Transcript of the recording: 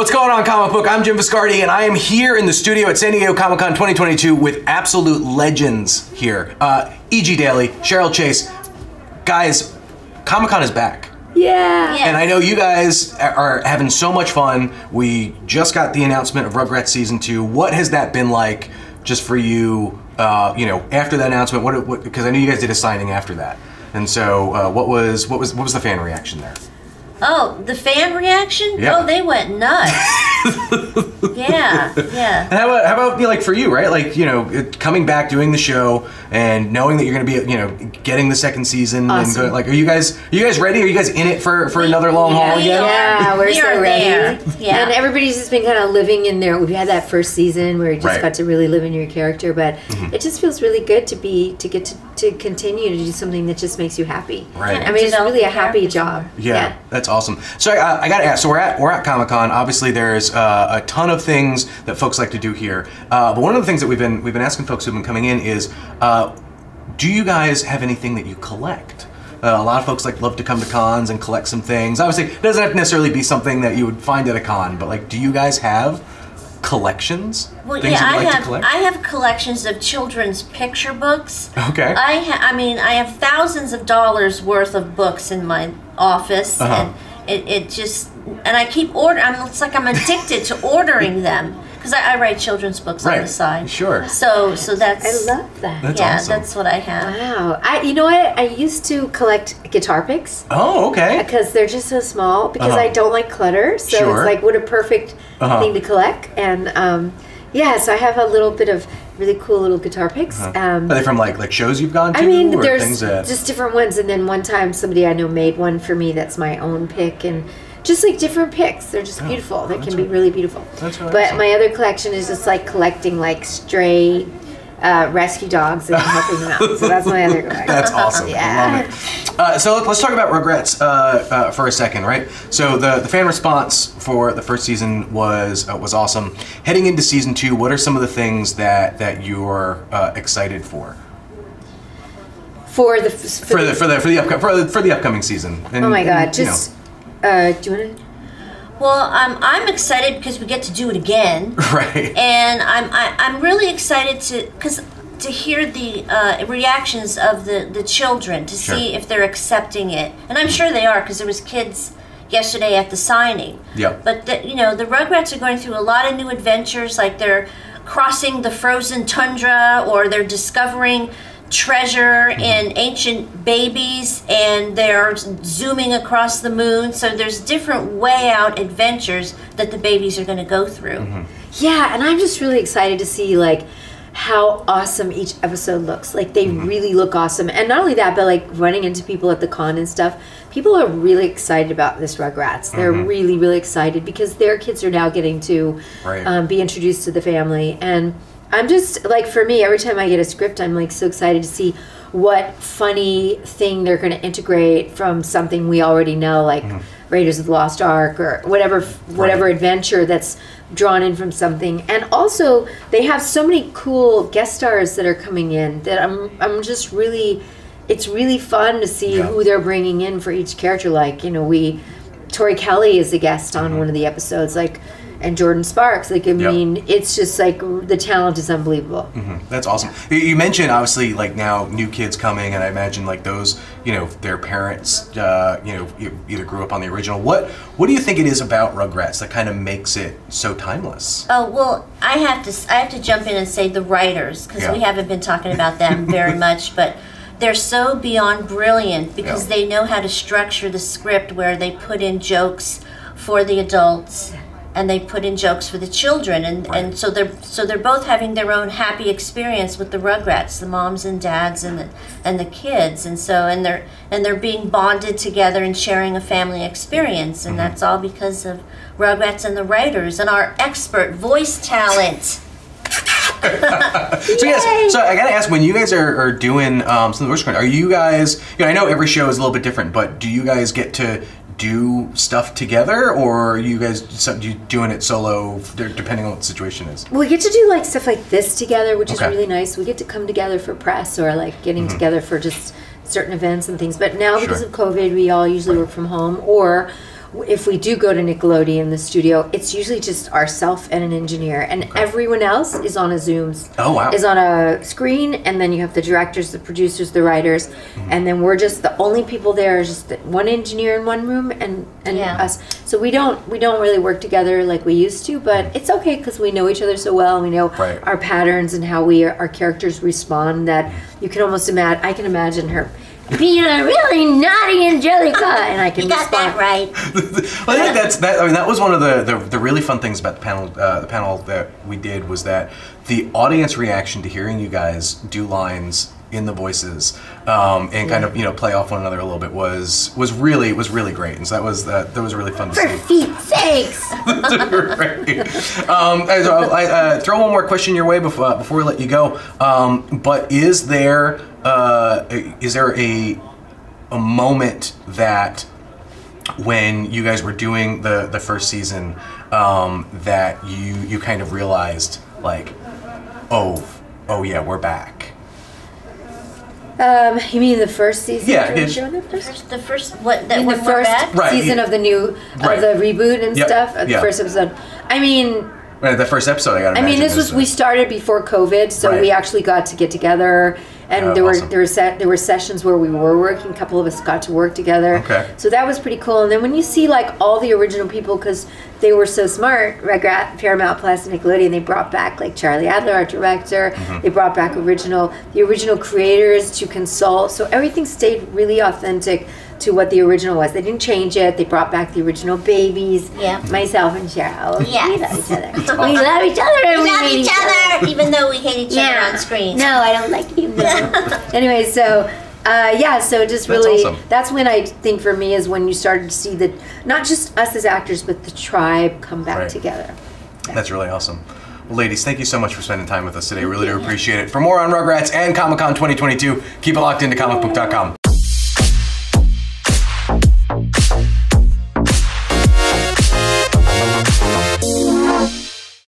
What's going on, Comic Book? I'm Jim Viscardi, and I am here in the studio at San Diego Comic-Con 2022 with absolute legends here. E.G. Daily, Cheryl Chase. Guys, Comic-Con is back. Yeah. And I know you guys are having so much fun. We just got the announcement of Rugrats Season 2. What has that been like just for you, after that announcement? What because I know you guys did a signing after that. And so what was the fan reaction there? Oh, the fan reaction? Yeah. Oh, they went nuts. Yeah. And how about for you, right? Coming back, doing the show, and knowing that you're going to be, getting the second season. Awesome. And are you guys ready? Are you guys in it for another long haul again? Yeah, we're so ready. There. Yeah. And everybody's just been kind of living in there. We've had that first season where you just got to really live in your character, but it just feels really good to get to continue to do something that just makes you happy. Right. I mean, it's really a happy job. Yeah, that's awesome. So I got to ask. So we're at Comic-Con. Obviously, there's a ton of things that folks like to do here. But one of the things that we've been asking folks who've been coming in is, do you guys have anything that you collect? A lot of folks love to come to cons and collect some things. Obviously, it doesn't have to necessarily be something that you would find at a con, but do you guys have collections? Well, things yeah, you'd like to collect? I have collections of children's picture books. Okay. I have thousands of dollars worth of books in my office, and I keep ordering. It's like I'm addicted to ordering them because I write children's books on the side. Sure. So that's. I love that. That's yeah, awesome. that's what I have. Wow. You know what? I used to collect guitar picks. Oh, okay. Because they're just so small. Because I don't like clutter. So Sure. it's what a perfect thing to collect. And so I have a little bit of really cool little guitar picks. Are they from shows you've gone to? I mean, or there's things that... just different ones. And then one time somebody I know made one for me that's my own pick. And just different picks. They're just beautiful. They can be really beautiful. That's really But awesome. my other collection is just collecting stray rescue dogs and helping them out. So that's my other collection. That's awesome. Yeah. I love it. So let's talk about Rugrats for a second, right? So the fan response for the first season was awesome. Heading into season 2, what are some of the ththings that you're excited for? For the upcoming season. And, oh my God! Do you want to? Well, I'm excited because we get to do it again. Right. And I'm really excited to hear the reactions of the children to see if they're accepting it, and I'm sure they are because there was kids yesterday at the signing. Yep. But the Rugrats are going through a lot of new adventures, they're crossing the frozen tundra, or they're discovering treasure in ancient babies, and they're zooming across the moon. So there's different way out adventures that the babies are going to go through. Yeah, and I'm just really excited to see how awesome each episode looks. They really look awesome. And not only that, but running into people at the con and stuff, people are really excited about this Rugrats. They're really, really excited because their kids are now getting to be introduced to the family. And I'm just, for me, every time I get a script, I'm so excited to see what funny thing they're going to integrate from something we already know, Raiders of the Lost Ark, or whatever adventure that's drawn in from something. And also, they have so many cool guest stars that are coming in that I'm just really, it's really fun to see who they're bringing in for each character. Tori Kelly is a guest on one of the episodes, and Jordan Sparks. Mean, it's just the talent is unbelievable. That's awesome. You mentioned obviously now new kids coming, and I imagine those their parents either grew up on the original. What do you think it is about Rugrats that kind of makes it so timeless? Oh well, I have to jump in and say the writers, because we haven't been talking about them very much, but they're so beyond brilliant because they know how to structure the script where they put in jokes for the adults and they put in jokes for the children, and so they're both having their own happy experience with the Rugrats, the moms and dads and the kids, and they're being bonded together and sharing a family experience, and that's all because of Rugrats and the writers and our expert voice talent. So I gotta ask, when you guys are doing some of the voice recording, are you guys? I know every show is a little bit different, but do you guys get to do stuff together, or are you guys doing it solo, depending on what the situation is? We get to do stuff like this together, which is really nice. We get to come together for press, or getting together for just certain events and things. But now because of COVID, we all usually work from home, or if we do go to Nickelodeon, the studio, it's usually just ourself and an engineer, and everyone else is on a Zooms. Oh, wow. Is on a screen, and then you have the directors, the producers, the writers, and then we're just the only people there. Just one engineer in one room, and us. So we don't really work together like we used to, but it's okay because we know each other so well, and we know our patterns and how our characters respond. That you can almost imagine. I can imagine her being a really naughty Angelica, and I can got that right. Well, I think that was one of the really fun things about the panel that we did, was that the audience reaction to hearing you guys do lines in the voices and kind of play off one another a little bit was really great, and so that was really fun to see. For Pete's sakes! Right. I throw one more question your way before we let you go. But is there a moment that when you guys were doing the first season that you kind of realized, like, oh yeah, we're back? You mean the first season? Yeah, the first what that we're back? Season of the new of the reboot and stuff. The first episode. I mean, the first episode, I mean, we started before COVID, so we actually got to get together, and there were sessions where we were working. A couple of us got to work together. Okay. So that was pretty cool. And then when you see like all the original people, because they were so smart, Rugrats, Paramount Plus, and Nickelodeon, they brought back like Charlie Adler, our director. They brought back the original creators to consult. So everything stayed really authentic to what the original was. They didn't change it. They brought back the original babies. Yeah. Myself and Cheryl. Yeah. We love each other. We love each other. And we love each other, even though we hate each other on screen. No, I don't like you. No. Anyway, so so just really, that's when I think for me is when you started to see that not just us as actors, but the tribe come back together. That's really awesome. Well, ladies, thank you so much for spending time with us today. Really do appreciate it. For more on Rugrats and Comic-Con 2022, keep it locked into Comicbook.com.